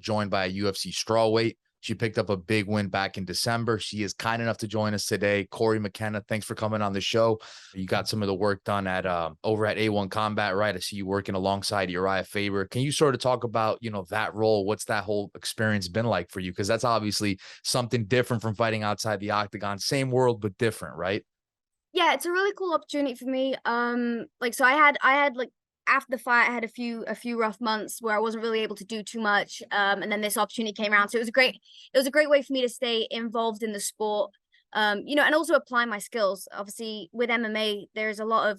joined by a UFC Strawweight. She picked up a big win back in December. She is kind enough to join us today. Cory McKenna, thanks for coming on the show. You got some of the work done at over at A1 Combat, right? I see you working alongside Urijah Faber. Can you sort of talk about, that role? What's that whole experience been like for you? Because that's obviously something different from fighting outside the octagon. Same world, but different, right? Yeah, it's a really cool opportunity for me. So I had like after the fight, I had a few rough months where I wasn't really able to do too much. And then this opportunity came around. So it was a great way for me to stay involved in the sport. And also apply my skills. Obviously, with MMA, there's a lot of,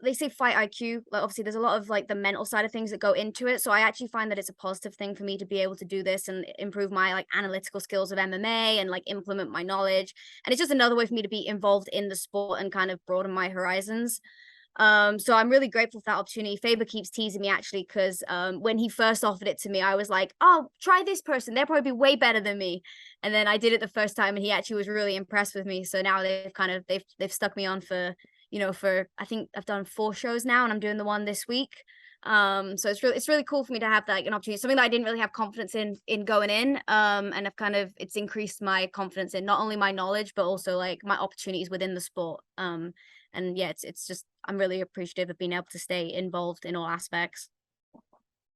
they say fight IQ, like obviously there's a lot of like the mental side of things that go into it. So I actually find that it's a positive thing for me to be able to do this and improve my like analytical skills of MMA and like implement my knowledge. And it's just another way for me to be involved in the sport and kind of broaden my horizons. So I'm really grateful for that opportunity. Faber keeps teasing me actually, because when he first offered it to me, I was like, oh, try this person. They'll probably be way better than me. And then I did it the first time and he actually was really impressed with me. So now they've stuck me on for I think I've done 4 shows now and I'm doing the one this week. So it's really cool for me to have like an opportunity, something that I didn't really have confidence in going in. And it's increased my confidence in not only my knowledge, but also like my opportunities within the sport. And yeah, it's just, I'm really appreciative of being able to stay involved in all aspects.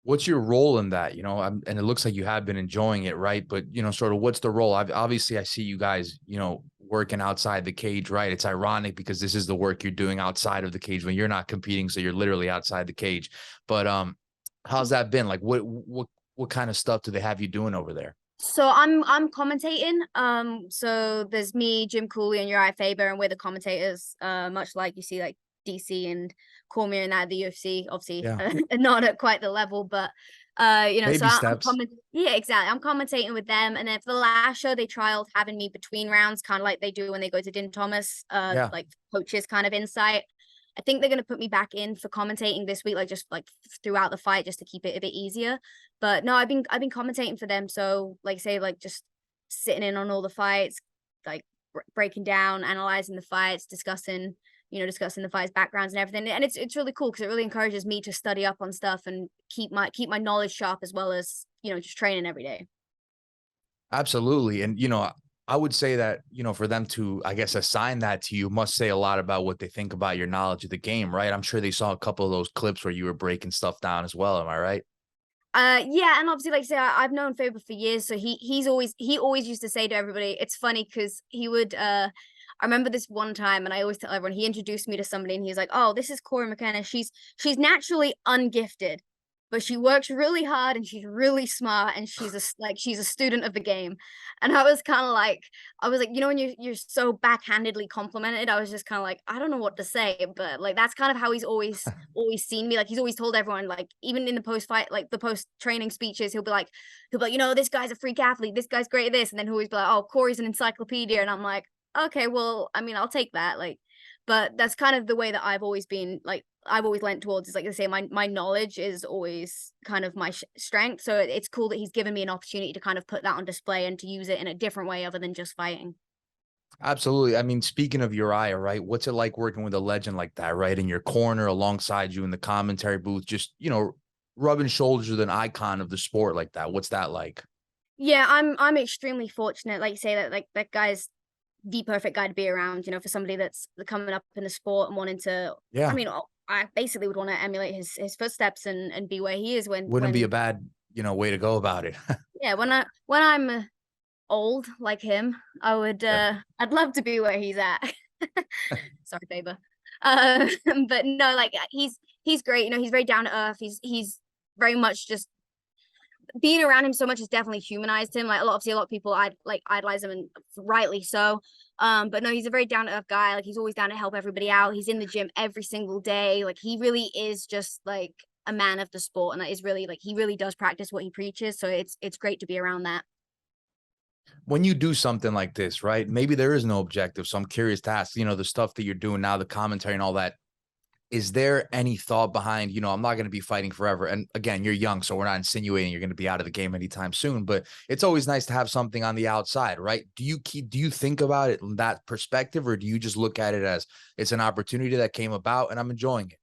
What's your role in that? And it looks like you have been enjoying it, right? But, sort of what's the role? Obviously, I see you guys, working outside the cage, right? It's ironic because this is the work you're doing outside of the cage when you're not competing. So you're literally outside the cage. But how's that been? Like, what kind of stuff do they have you doing over there? So I'm commentating. So there's me, Jim Cooley, and Urijah Faber, and we're the commentators. Much like you see like DC and Cormier and that at the UFC, obviously Yeah. not at quite the level, but Baby steps. yeah, exactly. I'm commentating with them, and then for the last show, they trialed having me between rounds, kind of like they do when they go to Din Thomas, Yeah. like coaches kind of insight. I think they're gonna put me back in for commentating this week, like just like throughout the fight, just to keep it a bit easier. But no, I've been commentating for them, so like say like just sitting in on all the fights, like breaking down, analyzing the fights, discussing the fights backgrounds and everything. And it's really cool because it really encourages me to study up on stuff and keep my knowledge sharp, as well as just training every day. Absolutely. And, I would say that, for them to, I guess, assign that to you must say a lot about what they think about your knowledge of the game, right? I'm sure they saw a couple of those clips where you were breaking stuff down as well. Am I right? Yeah, and obviously, like I say, I've known Faber for years, so he always used to say to everybody, it's funny because he would I remember this one time, and I always tell everyone, he introduced me to somebody, and he's like, "Oh, this is Cory McKenna. She's naturally ungifted, but she works really hard, and she's really smart, and she's a student of the game." And I was kind of like, when you're so backhandedly complimented, I was just kind of like, I don't know what to say, but like that's kind of how he's always seen me. Like he's always told everyone, like even in the post fight, like the post training speeches, he'll be like, this guy's a freak athlete, this guy's great at this, and then he'll always be like, "Oh, Cory's an encyclopedia," and I'm like, okay, well, I mean, I'll take that. Like, but that's kind of the way that I've always been, like, I've always lent towards, is like I say, my knowledge is always kind of my strength. So it's cool that he's given me an opportunity to kind of put that on display and to use it in a different way other than just fighting. Absolutely. I mean, speaking of Urijah, right? What's it like working with a legend like that, right? In your corner, alongside you in the commentary booth, just, rubbing shoulders with an icon of the sport like that. What's that like? Yeah, I'm extremely fortunate. Like you say, that like that guy's the perfect guy to be around, for somebody that's coming up in the sport and wanting to, I Yeah. mean, I basically would want to emulate his footsteps and be where he is Wouldn't be a bad, way to go about it. yeah, when I'm old like him, I would Yeah. I'd love to be where he's at. Sorry, Faber. But no, like he's great. He's very down to earth. He's very much just, being around him so much has definitely humanized him. Like obviously a lot of people idolize him, and rightly so. But no, he's a very down to earth guy. Like he's always down to help everybody out. He's in the gym every single day. Like he really is just like a man of the sport, and that is really, like, he really does practice what he preaches. So it's great to be around that. When you do something like this, right? Maybe there is no objective. So I'm curious to ask, the stuff that you're doing now, the commentary and all that. Is there any thought behind, I'm not going to be fighting forever? And again, you're young, so we're not insinuating you're going to be out of the game anytime soon, but it's always nice to have something on the outside, right? Do you think about it in that perspective, or do you just look at it as it's an opportunity that came about and I'm enjoying it?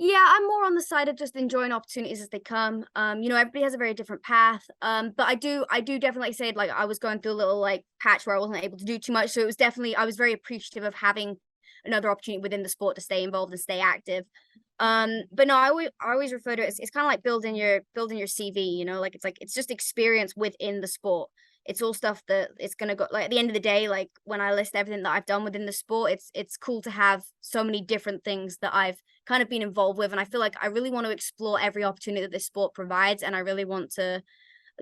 Yeah, I'm more on the side of just enjoying opportunities as they come. You know, everybody has a very different path. But I do definitely like say, like, I was going through a little like patch where I wasn't able to do too much. So it was definitely, I was very appreciative of having another opportunity within the sport to stay involved and stay active. But no, I always refer to it as, it's kind of like building your CV, you know, like it's just experience within the sport. It's all stuff that it's gonna go, like, at the end of the day, like when I list everything that I've done within the sport, it's cool to have so many different things that I've kind of been involved with. And I feel like I really want to explore every opportunity that this sport provides. And I really want to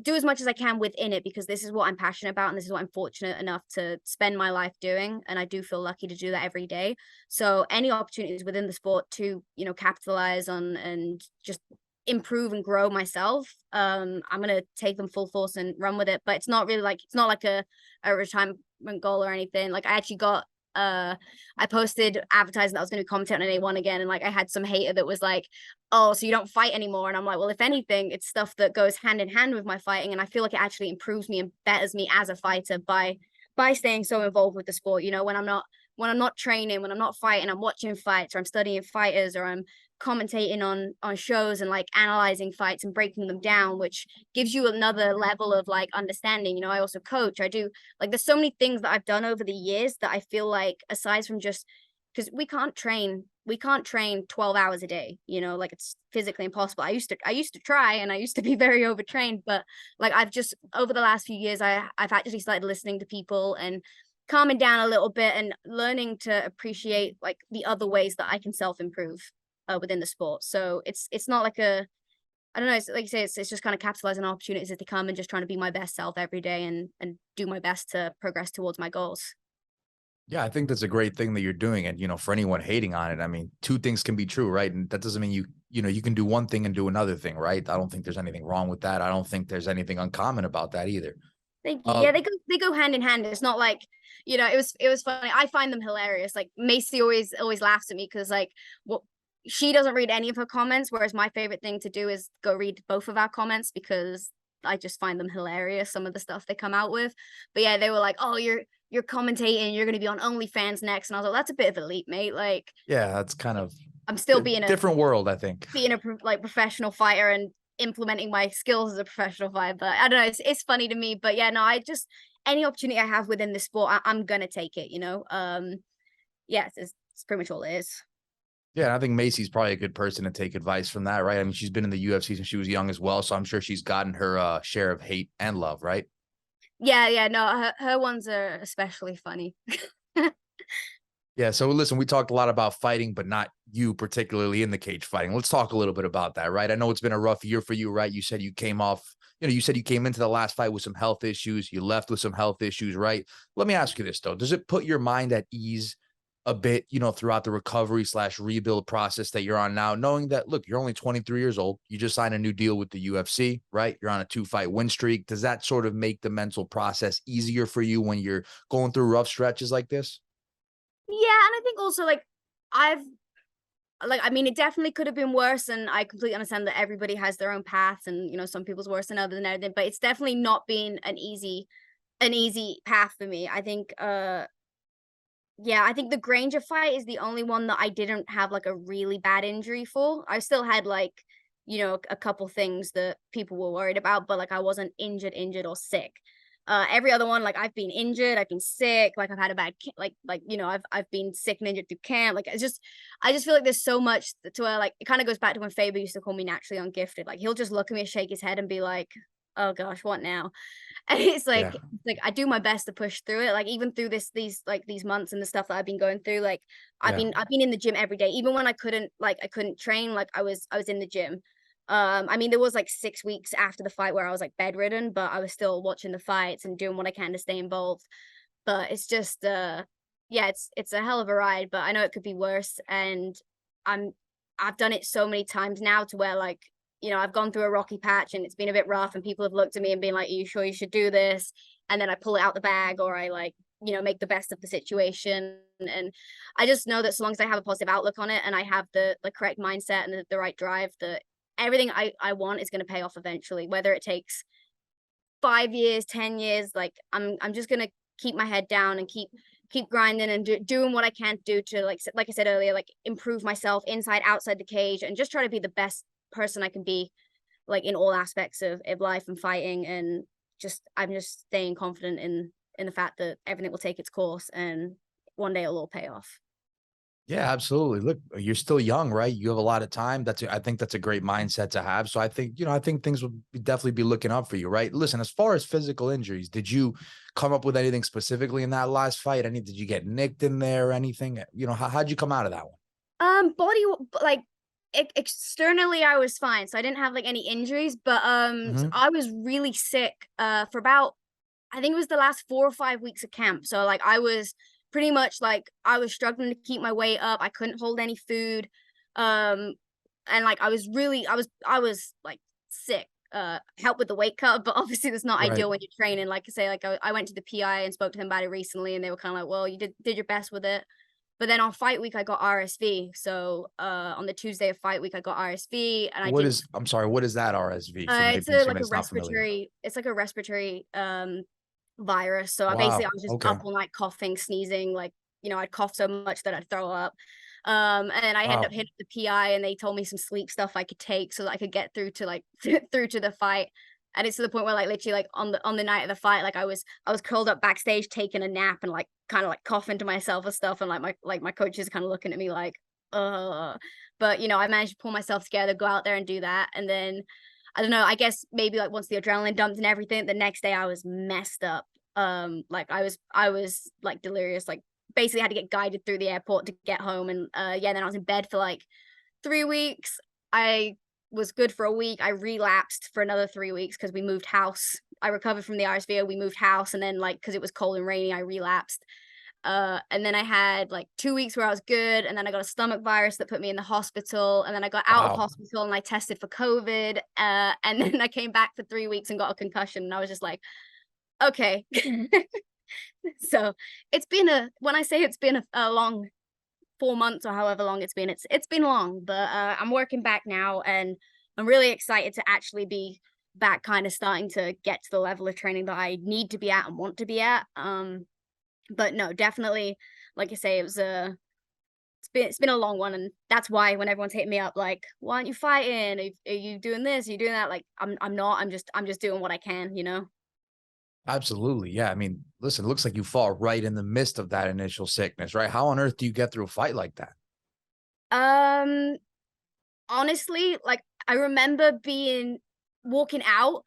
do as much as I can within it, because this is what I'm passionate about and this is what I'm fortunate enough to spend my life doing. And I do feel lucky to do that every day. So any opportunities within the sport to, you know, capitalize on and just improve and grow myself, I'm gonna take them full force and run with it. But it's not like a retirement goal or anything. Like I actually got I posted advertising that I was going to be commentating on A1 again, and like I had some hater that was like, "Oh, so you don't fight anymore?" And I'm like, "Well, if anything, it's stuff that goes hand in hand with my fighting, and I feel like it actually improves me and betters me as a fighter by staying so involved with the sport. You know, when I'm not training, when I'm not fighting, I'm watching fights, or I'm studying fighters, or I'm commentating on shows and like analyzing fights and breaking them down, which gives you another level of like understanding. You know, I also coach. I do, like, there's so many things that I've done over the years that I feel like, aside from just, because we can't train 12 hours a day, you know, like it's physically impossible. I used to try, and I used to be very overtrained, but like I've just, over the last few years, I've actually started listening to people and calming down a little bit and learning to appreciate like the other ways that I can self-improve within the sport. So it's not like a, I don't know, it's like you say, it's just kind of capitalizing on opportunities as they come and just trying to be my best self every day and do my best to progress towards my goals. Yeah, I think that's a great thing that you're doing. And, for anyone hating on it, I mean, two things can be true, right? And that doesn't mean you can do one thing and do another thing, right? I don't think there's anything wrong with that. I don't think there's anything uncommon about that either. Thank you. Uh, Yeah, they go hand in hand. It's not like, you know, it was funny. I find them hilarious. Like Macy always laughs at me because like what she doesn't read any of her comments, whereas my favorite thing to do is go read both of our comments because I just find them hilarious, some of the stuff they come out with. But yeah, they were like, "Oh, you're commentating, you're gonna be on OnlyFans next." And I was like, "That's a bit of a leap, mate." Like yeah, that's kind of I'm still a being a different world, I think. like professional fighter and implementing my skills as a professional fighter. But I don't know, it's funny to me. But yeah, no, I just, any opportunity I have within the sport, I'm gonna take it. You know, yeah, it's pretty much all it is. Yeah, and I think Macy's probably a good person to take advice from that, right? I mean, she's been in the UFC since she was young as well, so I'm sure she's gotten her share of hate and love, right? Yeah, no, her ones are especially funny. Yeah, so listen, we talked a lot about fighting, but not you particularly in the cage fighting. Let's talk a little bit about that, right? I know it's been a rough year for you, right? You said you came off, you said you came into the last fight with some health issues, you left with some health issues, right? Let me ask you this though. Does it put your mind at ease a bit, throughout the recovery slash rebuild process that you're on now, knowing that, look, you're only 23 years old, you just signed a new deal with the UFC, right? You're on a 2-fight win streak. Does that sort of make the mental process easier for you when you're going through rough stretches like this? Yeah, and I think also like I've I mean, it definitely could have been worse, and I completely understand that everybody has their own path, and you know, some people's worse than others and everything. But it's definitely not been an easy path for me. I think yeah, I think the Granger fight is the only one that I didn't have like a really bad injury for. I still had like, you know, a couple things that people were worried about, but like I wasn't injured or sick. Every other one, like I've been injured, I've been sick, like I've had a bad you know, I've been sick and injured through camp. Like I just feel like there's so much to where like it kind of goes back to when Faber used to call me naturally ungifted. Like he'll just look at me and shake his head and be like, "Oh gosh, what now?" And Yeah. it's like I do my best to push through it. Like even through these months and the stuff that I've been going through, like Yeah. I've been in the gym every day. Even when I couldn't train, like I was in the gym. I mean there was like 6 weeks after the fight where I was like bedridden, but I was still watching the fights and doing what I can to stay involved. But it's just yeah, it's a hell of a ride, but I know it could be worse. And I'm I've done it so many times now to where like, you know, I've gone through a rocky patch and it's been a bit rough and people have looked at me and been like, "Are you sure you should do this?" And then I pull it out the bag or I like, you know, make the best of the situation. And I just know that so long as I have a positive outlook on it and I have the correct mindset and the right drive, that everything I want is going to pay off eventually, whether it takes 5 years, 10 years. Like I'm just going to keep my head down and keep keep grinding and doing what I can do to like I said earlier, like improve myself inside, outside the cage, and just try to be the best person I can be, like in all aspects of life and fighting. And I'm just staying confident in the fact that everything will take its course and one day it'll all pay off. Yeah, absolutely. Look, you're still young, right? You have a lot of time. I think that's a great mindset to have. So I think, I think things will definitely be looking up for you, right? Listen, as far as physical injuries, did you come up with anything specifically in that last fight? Did you get nicked in there or anything? How'd you come out of that one? Body, like externally I was fine, so I didn't have like any injuries, but so I was really sick for about, I think it was the last 4 or 5 weeks of camp. So like I was pretty much like I was struggling to keep my weight up. I couldn't hold any food. And like I was like sick. Help with the weight cut, but obviously that's not Right. ideal when you're training. Like I say, like I went to the PI and spoke to them about it recently, and they were kind of like, well, you did your best with it. But then on fight week I got RSV. So on the Tuesday of fight week I got RSV, and I'm sorry, what is that RSV for maybe somebody that's not familiar? it's like a respiratory virus. So I Wow. was just Okay. up all night coughing, sneezing, like, I'd cough so much that I'd throw up. And I ended Wow. up hitting the PI, and they told me some sleep stuff I could take so that I could get through to like through to the fight. And it's to the point where like literally like on the night of the fight, like I was curled up backstage taking a nap and like kind of like coughing to myself and stuff. And like my coach is kind of looking at me like, but I managed to pull myself together, go out there and do that. And then I don't know, I guess maybe like once the adrenaline dumped and everything, the next day I was messed up. Like I was like delirious, like basically had to get guided through the airport to get home. And yeah, then I was in bed for like 3 weeks. I was good for a week. I relapsed for another 3 weeks because we moved house. I recovered from the RSV, we moved house, and then like because it was cold and rainy, I relapsed. And then I had like 2 weeks where I was good, and then I got a stomach virus that put me in the hospital, and then I got out of Wow. hospital and I tested for COVID. And then I came back for 3 weeks and got a concussion, and I was just like, okay. So when I say it's been a long 4 months or however long it's been long, but I'm working back now, and I'm really excited to actually be back, kind of starting to get to the level of training that I need to be at and want to be at. But no, definitely, like I say, it's been a long one, and that's why when everyone's hitting me up like, why aren't you fighting? Are you doing this? Are you doing that? Like I'm not. I'm just doing what I can. Absolutely. Yeah. Listen, it looks like you fall right in the midst of that initial sickness, right? How on earth do you get through a fight like that? Um, Honestly, like I remember walking out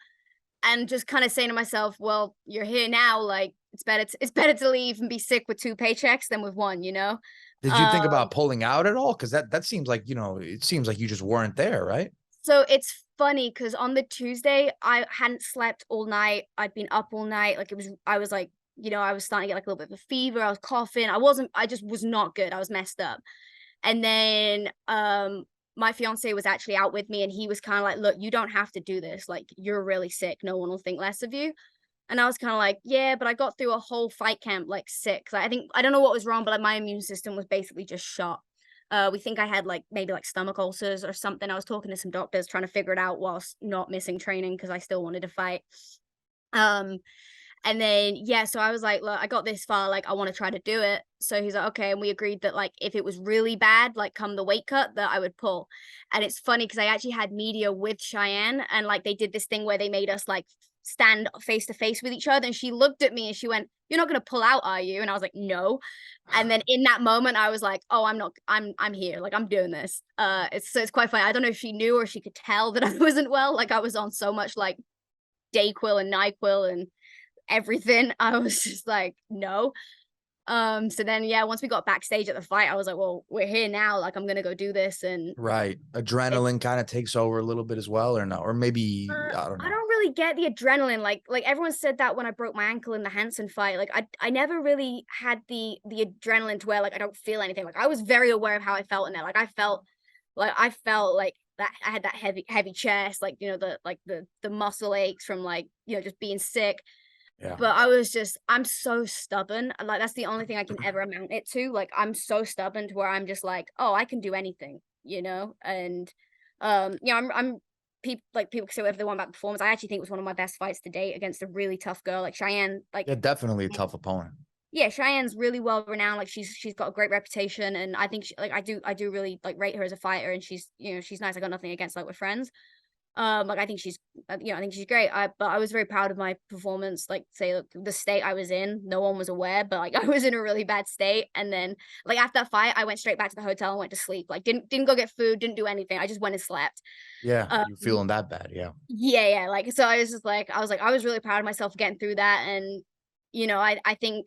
and just kind of saying to myself, well, you're here now, like it's better to leave and be sick with 2 paychecks than with one. Did you think about pulling out at all? Because that seems like, it seems like you just weren't there, right? So it's funny because on the Tuesday I hadn't slept all night. I'd been up all night. Like I was like, I was starting to get like a little bit of a fever. I was coughing. I just was not good. I was messed up. And then my fiance was actually out with me, and he was kind of like, look, you don't have to do this. Like, you're really sick. No one will think less of you. And I was kind of like, yeah, but I got through a whole fight camp like sick. Like, I don't know what was wrong, but like my immune system was basically just shot. We think I had like maybe like stomach ulcers or something. I was talking to some doctors trying to figure it out whilst not missing training because I still wanted to fight. Um, and then, yeah, so I was like, look, I got this far, like, I want to try to do it. So he's like, okay. And we agreed that, like, if it was really bad, like, come the weight cut, that I would pull. And it's funny because I actually had media with Cheyanne, and, like, they did this thing where they made us, like, stand face to face with each other. And she looked at me and she went, you're not going to pull out, are you? And I was like, no. And then in that moment, I was like, oh, I'm here. Like, I'm doing this. It's quite funny. I don't know if she knew or she could tell that I wasn't well. Like, I was on so much, like, Dayquil and NyQuil and everything. I was just like, no. So then, yeah, once we got backstage at the fight, I was like, well, we're here now. Like, I'm gonna go do this. And Right. it, Adrenaline kind of takes over a little bit as well, or no? Or maybe, I don't I know. don't really get the adrenaline. Like everyone said that when I broke my ankle in the Hansen fight. Like I never really had the adrenaline to where like I don't feel anything. Like I was very aware of how I felt in there. Like I felt like that I had that heavy chest, like the muscle aches from like just being sick. Yeah. But I'm so stubborn. Like, that's the only thing I can ever amount it to. Like, I'm so stubborn to where I'm just like, oh, I can do anything. And, people can say whatever they want about the performance. I actually think it was one of my best fights to date against a really tough girl. Like Cheyanne, like, Yeah, definitely a tough opponent. Yeah, Cheyenne's really well renowned. Like she's got a great reputation, and I think I do really like rate her as a fighter, and she's she's nice. I got nothing against, like, we're friends. Like, I think she's, I think she's great. But I was very proud of my performance. Like, say, look, the state I was in, no one was aware, but like I was in a really bad state. And then, like, after that fight, I went straight back to the hotel and went to sleep. Like, didn't go get food, didn't do anything. I just went and slept. Yeah, Um, you're feeling that bad. Yeah. yeah. Like, so I was just like, I was really proud of myself for getting through that. And I think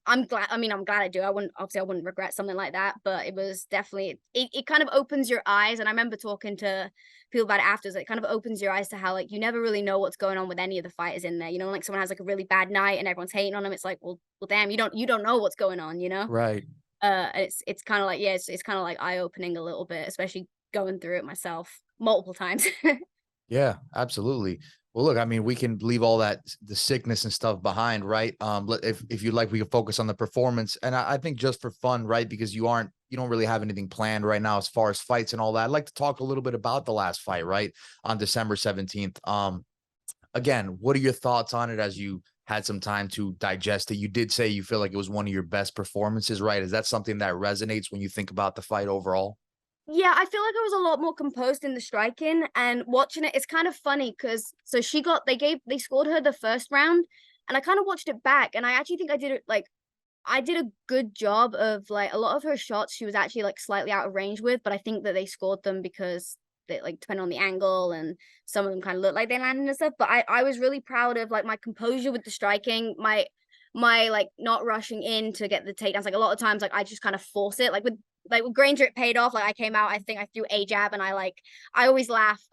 I'm glad. I mean, I'm glad I do. I wouldn't regret something like that. But it was definitely, it kind of opens your eyes. And I remember talking to people about it afterwards. It kind of opens your eyes to how, like, you never really know what's going on with any of the fighters in there. Like, someone has like a really bad night and everyone's hating on them. It's like, well, damn, you don't know what's going on. Right. It's kind of like, yeah, it's kind of like eye opening a little bit, especially going through it myself multiple times. Yeah, absolutely. Well, look, I mean, we can leave all that the sickness and stuff behind, right? If you like, we can focus on the performance, and I think just for fun, right? Because you don't really have anything planned right now as far as fights and all that. I'd like to talk a little bit about the last fight, right, on December 17th. Again, what are your thoughts on it as you had some time to digest it? You did say you feel like it was one of your best performances, right? Is that something that resonates when you think about the fight overall? Yeah, I feel like I was a lot more composed in the striking, and watching it, it's kind of funny because so they scored her the first round, and I kind of watched it back, and I actually think I did a good job of, like, a lot of her shots she was actually, like, slightly out of range with, but I think that they scored them because they, like, depending on the angle, and some of them kind of looked like they landed and stuff. But I was really proud of, like, my composure with the striking, my like not rushing in to get the takedowns. Like, a lot of times, like, I just kind of force it. Like with Granger, it paid off. Like, I came out, I think I threw a jab, and I always laugh.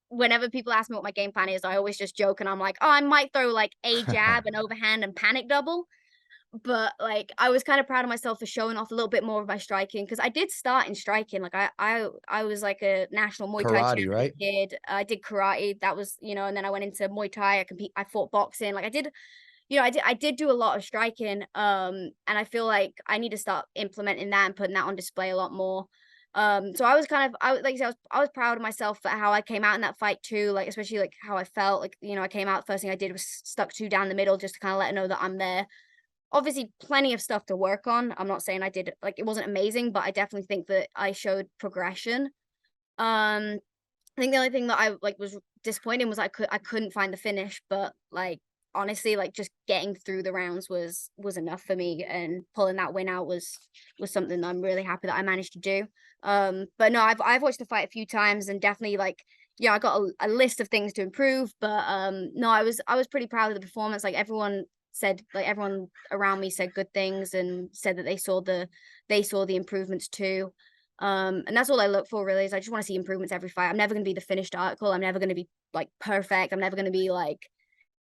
Whenever people ask me what my game plan is, I always just joke and I'm like, oh, I might throw like a jab, an overhand, and panic double. But, like, I was kind of proud of myself for showing off a little bit more of my striking because I did start in striking. Like, I was like a national Muay Thai champ Karate, as a right? kid. I did karate. That was, and then I went into Muay Thai. I fought boxing. Like, I did do a lot of striking. And I feel like I need to start implementing that and putting that on display a lot more. So I was kind of, like I said, I was proud of myself for how I came out in that fight too. Like, especially like how I felt. Like, I came out. First thing I did was stuck two down the middle just to kind of let her know that I'm there. Obviously, plenty of stuff to work on. I'm not saying I did like, it wasn't amazing, but I definitely think that I showed progression. I think the only thing that I, like, was disappointing was I couldn't find the finish, but, like, honestly, like, just getting through the rounds was enough for me, and pulling that win out was something that I'm really happy that I managed to do. But no, I've watched the fight a few times, and definitely, like, yeah, I got a list of things to improve, but no, I was pretty proud of the performance. Like, everyone around me said good things and said that they saw the improvements too. And that's all I look for, really, is I just want to see improvements every fight. I'm never going to be the finished article. I'm never going to be, like, perfect. I'm never going to be like,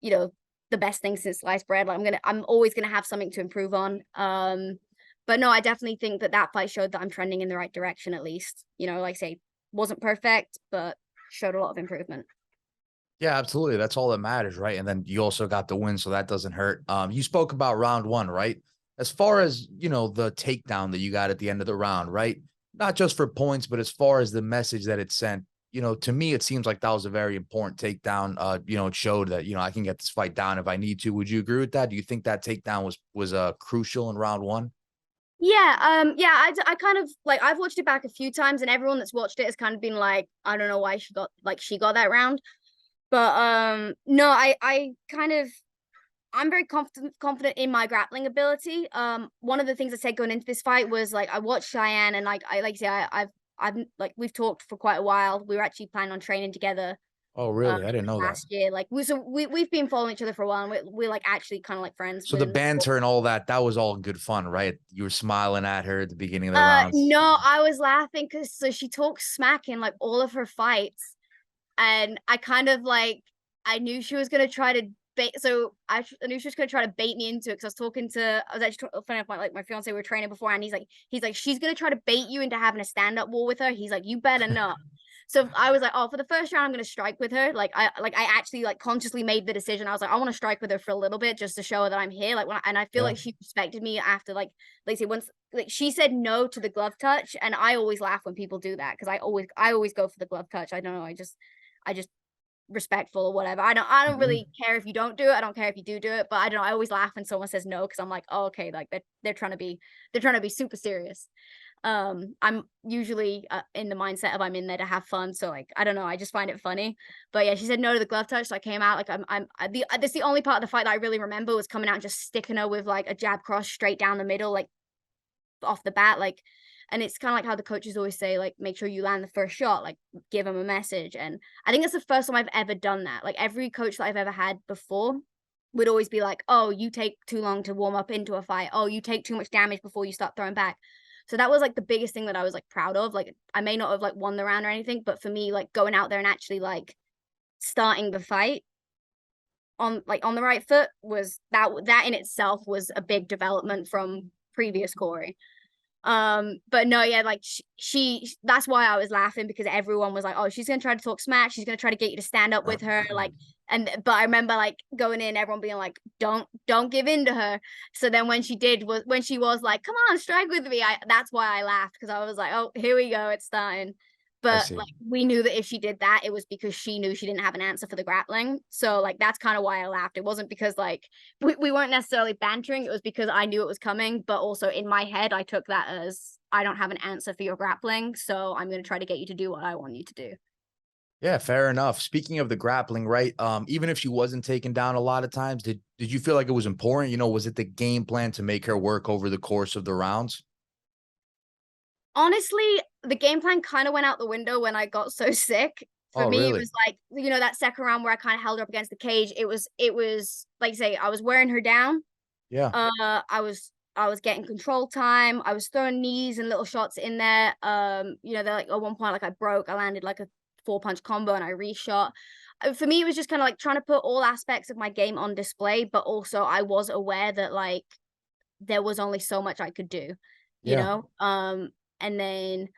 you know, the best thing since sliced bread. Like, I'm always going to have something to improve on. But no, I definitely think that fight showed that I'm trending in the right direction, at least. Like I say, wasn't perfect, but showed a lot of improvement. Yeah, absolutely. That's all that matters, right? And then you also got the win, so that doesn't hurt. You spoke about round one, right? As far as, the takedown that you got at the end of the round, right? Not just for points, but as far as the message that it sent, to me, it seems like that was a very important takedown. It showed that, I can get this fight down if I need to. Would you agree with that? Do you think that takedown was crucial in round one? Yeah, yeah, I kind of like, I've watched it back a few times, and everyone that's watched it has kind of been like, I don't know why she got that round. But no, I kind of, I'm very confident in my grappling ability. One of the things I said going into this fight was, like, I watched Cheyanne, and like I say, I've like, we've talked for quite a while. We were actually planning on training together Oh, uh really? I didn't know that. last year. Like, we've been following each other for a while, and we're like actually kind of like friends. So the banter and all that, that was all good fun, right? You were smiling at her at the beginning of the rounds. No, I was laughing because so she talks smack in like all of her fights, and I kind of like, I knew she was gonna try to bait. So I knew she was gonna try to bait me into it, because I was actually funny enough, my fiance, we were training before, and he's like, she's gonna try to bait you into having a stand up war with her. He's like, you better not. So I was like, oh, for the first round, I'm gonna strike with her. I actually, like, consciously made the decision. I was like, I want to strike with her for a little bit just to show her that I'm here. And I feel Yeah. like she respected me after, like say, once, like, she said no to the glove touch, and I always laugh when people do that because I always go for the glove touch. I don't know. I just respectful or whatever. I don't Mhm. really care if you don't do it. I don't care if you do it, but I don't know. I always laugh when someone says no because I'm like, oh, okay, like they're trying to be super serious. I'm usually in the mindset of I'm in there to have fun, so like I don't know, I just find it funny. But yeah, she said no to the glove touch, so I came out like that's the only part of the fight that I really remember was coming out and just sticking her with like a jab cross straight down the middle, like off the bat, like. And it's kind of like how the coaches always say, like, make sure you land the first shot, like, give them a message. And I think it's the first time I've ever done that. Like, every coach that I've ever had before would always be like, oh, you take too long to warm up into a fight. Oh, you take too much damage before you start throwing back. So that was like the biggest thing that I was like proud of. Like, I may not have like won the round or anything, but for me, like going out there and actually like starting the fight on the right foot was that in itself was a big development from previous Cory. But no, yeah, like she that's why I was laughing because everyone was like, oh, she's gonna try to talk smack, she's gonna try to get you to stand up with her, like. And but I remember like going in, everyone being like, don't give in to her. So then when she was like, come on, strike with me, that's why I laughed because I was like, oh, here we go, it's starting. I But see. like we knew that if she did that, it was because she knew she didn't have an answer for the grappling. So like that's kind of why I laughed. It wasn't because like we weren't necessarily bantering. It was because I knew it was coming, but also in my head, I took that as I don't have an answer for your grappling, so I'm going to try to get you to do what I want you to do. Yeah, fair enough. Speaking of the grappling, right? Even if she wasn't taken down a lot of times, did you feel like it was important? You know, was it the game plan to make her work over the course of the rounds? Honestly, the game plan kind of went out the window when I got so sick. For Oh, me, it really? was like, that second round where I kind of held her up against the cage. It was like say I was wearing her down. Yeah, I was getting control time. I was throwing knees and little shots in there. They're like at one point, like I landed like a 4-punch combo and I reshot. For me, it was just kind of like trying to put all aspects of my game on display, but also I was aware that like there was only so much I could do, you yeah, know? And then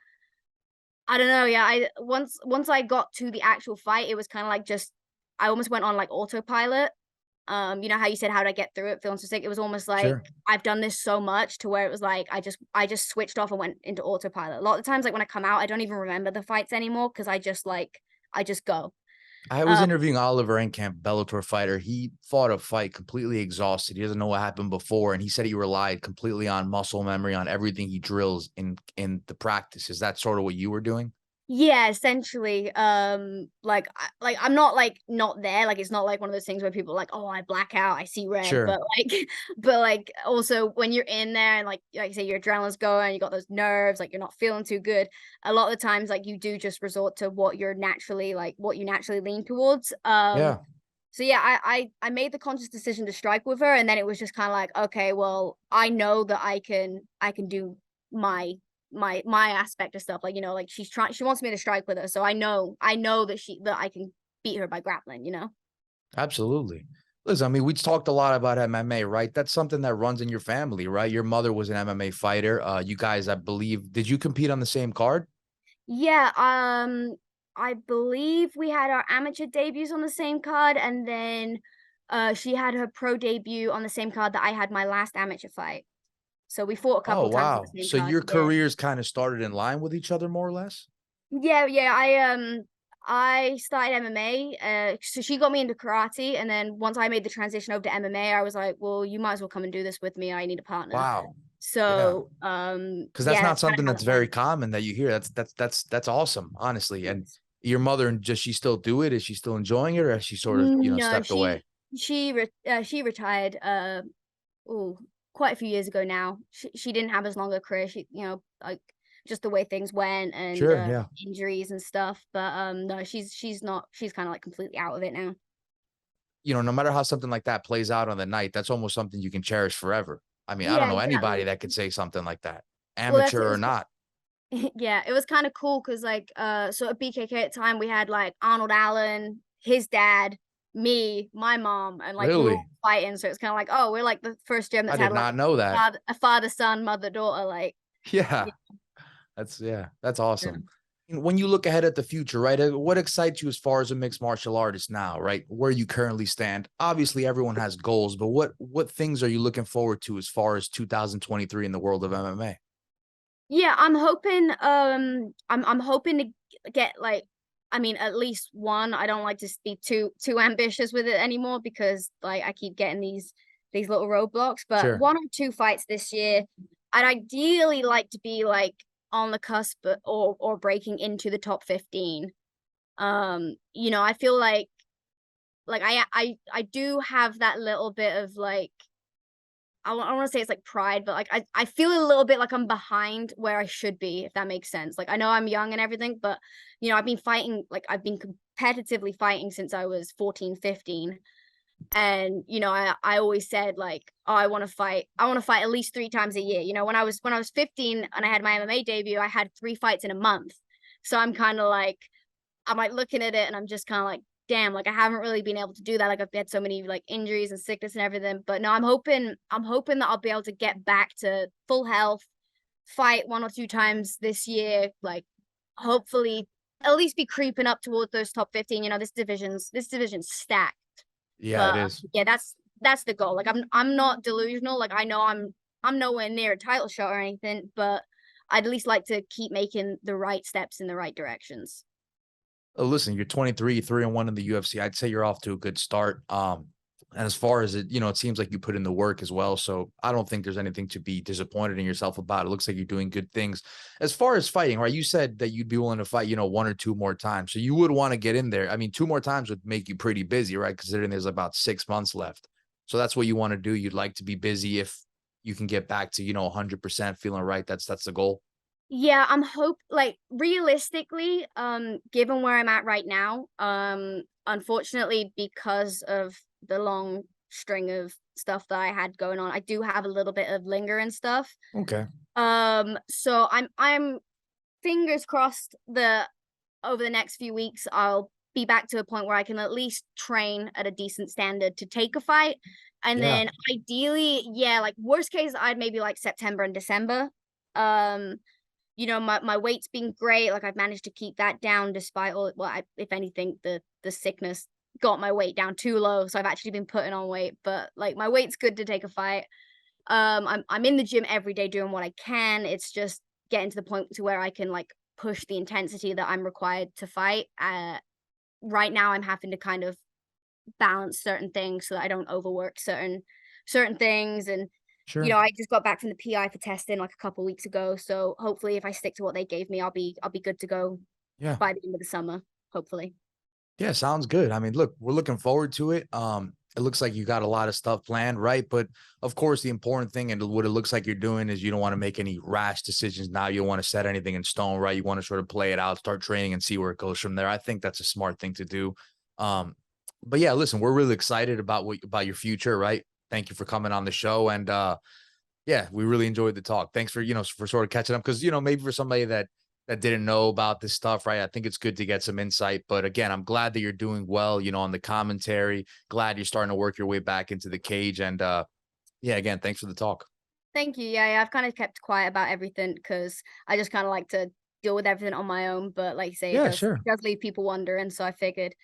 I don't know, yeah, I once I got to the actual fight, it was kind of like just I almost went on like autopilot. You know how you said, "How'd I get through it feeling so sick?" It was almost like sure. I've done this so much to where it was like I just switched off and went into autopilot. A lot of the times, like when I come out, I don't even remember the fights anymore because I just go. I was Um, interviewing Oliver Enkamp, Bellator fighter. He fought a fight completely exhausted. He doesn't know what happened before, and he said he relied completely on muscle memory, on everything he drills in the practice. Is that sort of what you were doing? Yeah, essentially, like I'm not like not there, like it's not like one of those things where people are like, "Oh, I black out, I see red," Sure. but like but like also when you're in there and like you say your adrenaline's going, you got those nerves, like you're not feeling too good. A lot of the times like you do just resort to what you naturally lean towards. Yeah. So yeah, I made the conscious decision to strike with her and then it was just kind of like, okay, well, I know that I can do my my aspect of stuff. Like, like she wants me to strike with her. So I know that I can beat her by grappling. Absolutely. Listen, I mean, we talked a lot about MMA, right? That's something that runs in your family, right? Your mother was an MMA fighter. You guys, I believe, did you compete on the same card? Yeah, I believe we had our amateur debuts on the same card and then she had her pro debut on the same card that I had my last amateur fight. So we fought a Oh, couple of times on the wow. same So card. your Yeah. careers kind of started in line with each other, more or less? Yeah, yeah. I started MMA. So she got me into karate, and then once I made the transition over to MMA, I was like, "Well, you might as well come and do this with me. I need a partner." Wow. Yeah. So, Because that's yeah, not that's kind of something how that's it very went. common that you hear. That's awesome, honestly. And Yes. your mother, and does she still do it? Is she still enjoying it, or has she sort of, No, stepped away? she retired. Oh, quite a few years ago now. She didn't have as long a career. Like just the way things went and Sure. Yeah. injuries and stuff. But no, she's not. She's kind of like completely out of it now. No matter how something like that plays out on the night, that's almost something you can cherish forever. I mean, I don't Yeah, know anybody exactly. that could say something like that, Well, that's it amateur or was not. yeah, it was kind of cool because like so at BKK at the time we had like Arnold Allen, his dad, me, my mom, and like we were all Really? fighting. So it's kind of like, oh, we're like the first gym I that's did had like not know that. a father son, mother daughter. Like, Yeah. yeah, That's yeah. awesome. And when you look ahead at the future, right? What excites you as far as a mixed martial artist now, right? Where you currently stand? Obviously, everyone has goals, but what things are you looking forward to as far as 2023 in the world of MMA? Yeah, I'm hoping to get like I mean, at least one. I don't like to be too ambitious with it anymore because like I keep getting these little roadblocks. But Sure. 1 or 2 fights this year. I'd ideally like to be like on the cusp or breaking into the top 15. You know, I feel like I do have that little bit of like I don't wanna say it's like pride, but like I feel a little bit like I'm behind where I should be, if that makes sense. Like I know I'm young and everything, but you know, I've been fighting like I've been competitively fighting since I was 14, 15. And you know, I always said like, oh, I want to fight at least 3 times a year. You know, when I was 15 and I had my MMA debut, I had 3 fights in a month. So I'm like looking at it and I'm just kind of like, damn, like I haven't really been able to do that. Like I've had so many like injuries and sickness and everything. But no, I'm hoping that I'll be able to get back to full health, fight 1 or 2 times this year, like hopefully at least be creeping up towards those top 15. You know, this division's stacked. Yeah, it But is. yeah, that's the goal. Like I'm not delusional. Like I know I'm nowhere near a title shot or anything, but I'd at least like to keep making the right steps in the right directions. Listen, you're 23, 3-1 in the UFC. I'd say you're off to a good start. And as far as it, it seems like you put in the work as well. So I don't think there's anything to be disappointed in yourself about. It looks like you're doing good things. As far as fighting, right? You said that you'd be willing to fight, 1 or 2 more times. So you would want to get in there. I mean, 2 more times would make you pretty busy, right? Considering there's about 6 months left. So that's what you want to do. You'd like to be busy if you can get back to, 100% feeling right. That's the goal. Yeah, like realistically, given where I'm at right now, unfortunately because of the long string of stuff that I had going on, I do have a little bit of lingering stuff. Okay. So I'm fingers crossed that over the next few weeks I'll be back to a point where I can at least train at a decent standard to take a fight. And Yeah. then ideally, yeah, like worst case, I'd maybe like September and December. Um, you know, my weight's been great. Like I've managed to keep that down despite all well, if anything, the sickness got my weight down too low. So I've actually been putting on weight, but like my weight's good to take a fight. I'm in the gym every day doing what I can. It's just getting to the point to where I can like push the intensity that I'm required to fight. Right now I'm having to kind of balance certain things so that I don't overwork certain things. And you Sure. know, I just got back from the PI for testing like a couple weeks ago. So hopefully if I stick to what they gave me, I'll be good to go Yeah. by the end of the summer, hopefully. Yeah, sounds good. I mean, look, we're looking forward to it. It looks like you got a lot of stuff planned, right? But of course, the important thing and what it looks like you're doing is you don't want to make any rash decisions now. You don't want to set anything in stone, right? You want to sort of play it out, start training and see where it goes from there. I think that's a smart thing to do. Um, but yeah, listen, we're really excited about your future, right? Thank you for coming on the show. And yeah, we really enjoyed the talk. Thanks for, for sort of catching up because, maybe for somebody that didn't know about this stuff, right? I think it's good to get some insight. But again, I'm glad that you're doing well, on the commentary. Glad you're starting to work your way back into the cage. And yeah, again, thanks for the talk. Thank you. Yeah, I've kind of kept quiet about everything because I just kind of like to deal with everything on my own. But like you say, Yeah, it sure. does leave people wondering. So I figured